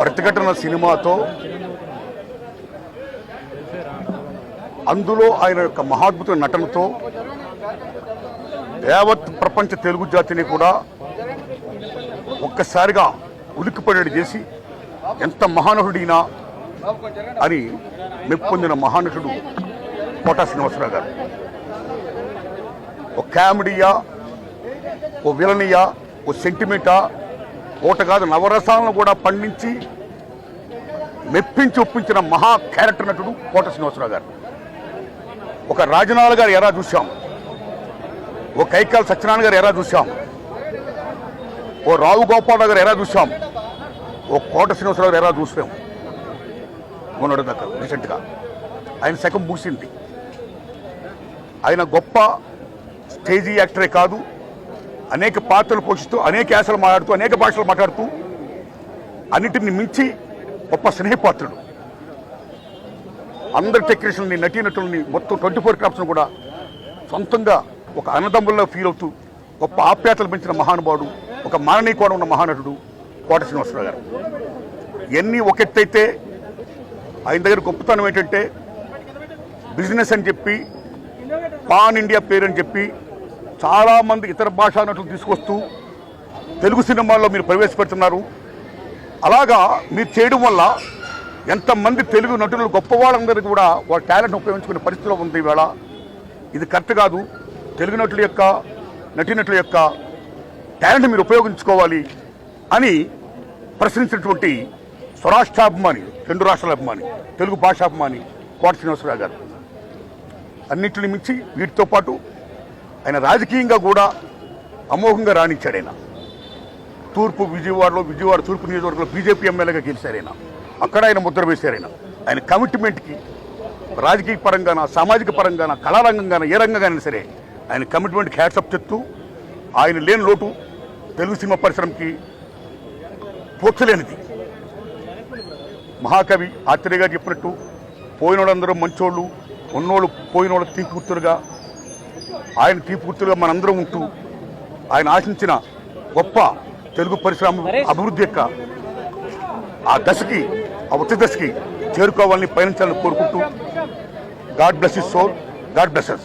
ప్రతిఘటన సినిమాతో అందులో ఆయన యొక్క మహాద్భుత నటనతో యావత్ ప్రపంచ తెలుగు జాతిని కూడా ఒక్కసారిగా ఉలిక్కిపడేది చేసి ఎంత మహానటుడినా అని మెప్పొందిన మహానటుడు కోటా శ్రీనివాసరావు గారు. ఓ కామెడీయా, ఓ విలనియా, ఓ సెంటిమెంటా, ఓట కాదు నవరసాలను కూడా పండించి మెప్పించి ఒప్పించిన మహా క్యారెక్టర్ నటుడు కోటా శ్రీనివాసరావు గారు. ఒక రాజనాల గారు ఎలా చూశాం, ఓ కైకాల సత్యనారాయణ గారు ఎలా చూశాం, ఓ రావు గోపాలరావు గారు ఎలా చూశాం, ఓ కోటా శ్రీనివాసరావు గారు ఎలా చూసాం. మొన్నటి దాకా రీసెంట్గా ఆయన శకం ముగిసింది. ఆయన గొప్ప స్టేజీ యాక్టరే కాదు, అనేక పాత్రలు పోషిస్తూ అనేక యాసలు మాట్లాడుతూ అనేక భాషలు మాట్లాడుతూ అన్నిటిని మించి గొప్ప స్నేహపాత్రుడు. అందరి టెక్నీషియన్ని, నటీనటుల్ని మొత్తం 24 క్రాఫ్ట్స్ను కూడా సొంతంగా ఒక అన్నదమ్ముల్లో ఫీల్ అవుతూ గొప్ప ఆప్యాతలు పెంచిన మహానుభావుడు, ఒక మాననీయ కోణం ఉన్న మహానటుడు కోటా శ్రీనివాసరావు గారు. ఇవన్నీ ఒకెత్తైతే ఆయన దగ్గర గొప్పతనం ఏంటంటే బిజినెస్ అని చెప్పి, పాన్ ఇండియా పేరు అని చెప్పి చాలామంది ఇతర భాషా నటులు తీసుకొస్తూ తెలుగు సినిమాల్లో మీరు ప్రవేశపెడుతున్నారు. అలాగా మీరు చేయడం వల్ల ఎంతమంది తెలుగు నటులు గొప్ప వాళ్ళందరికీ కూడా వాళ్ళ టాలెంట్ ఉపయోగించుకునే పరిస్థితిలో ఉంది ఈవేళ. ఇది కరెక్ట్ కాదు. తెలుగు నటుల యొక్క, నటీనటుల యొక్క టాలెంట్ మీరు ఉపయోగించుకోవాలి అని ప్రశ్నించినటువంటి స్వరాష్ట్రాభిమాని, 2 రాష్ట్రాల అభిమాని, తెలుగు భాషాభిమాని కోటా శ్రీనివాసరావు గారు. అన్నింటిని మించి వీటితో పాటు ఆయన రాజకీయంగా కూడా అమోఘంగా రాణించాడు. ఆయన విజయవాడ తూర్పు నియోజకవర్గంలో బీజేపీ ఎమ్మెల్యేగా గెలిచారు. ఆయన అక్కడ ఆయన ముద్ర వేశారు. ఆయన కమిట్మెంట్కి రాజకీయ పరంగాన, సామాజిక పరంగాన, కళారంగంగాన, ఏ రంగంగానైనా సరే ఆయన కమిట్మెంట్కి హ్యాట్సప్ చెప్తూ ఆయన లేని లోటు తెలుగు సినిమా పరిశ్రమకి పోర్చలేనిది. మహాకవి ఆత్రేయ గారు చెప్పినట్టు పోయిన వాళ్ళందరూ మంచోళ్ళు, ఉన్నోళ్ళు పోయిన వాళ్ళు తీపుగుర్తులుగా, ఆయన తీపుగుర్తులుగా మనందరం ఉంటూ ఆయన ఆశించిన గొప్ప తెలుగు పరిశ్రమ అభివృద్ధి యొక్క ఆ దశకి, ఆ ఉచ్చ దశకి చేరుకోవాలని, పయనించాలని కోరుకుంటూ God bless his soul, God bless us.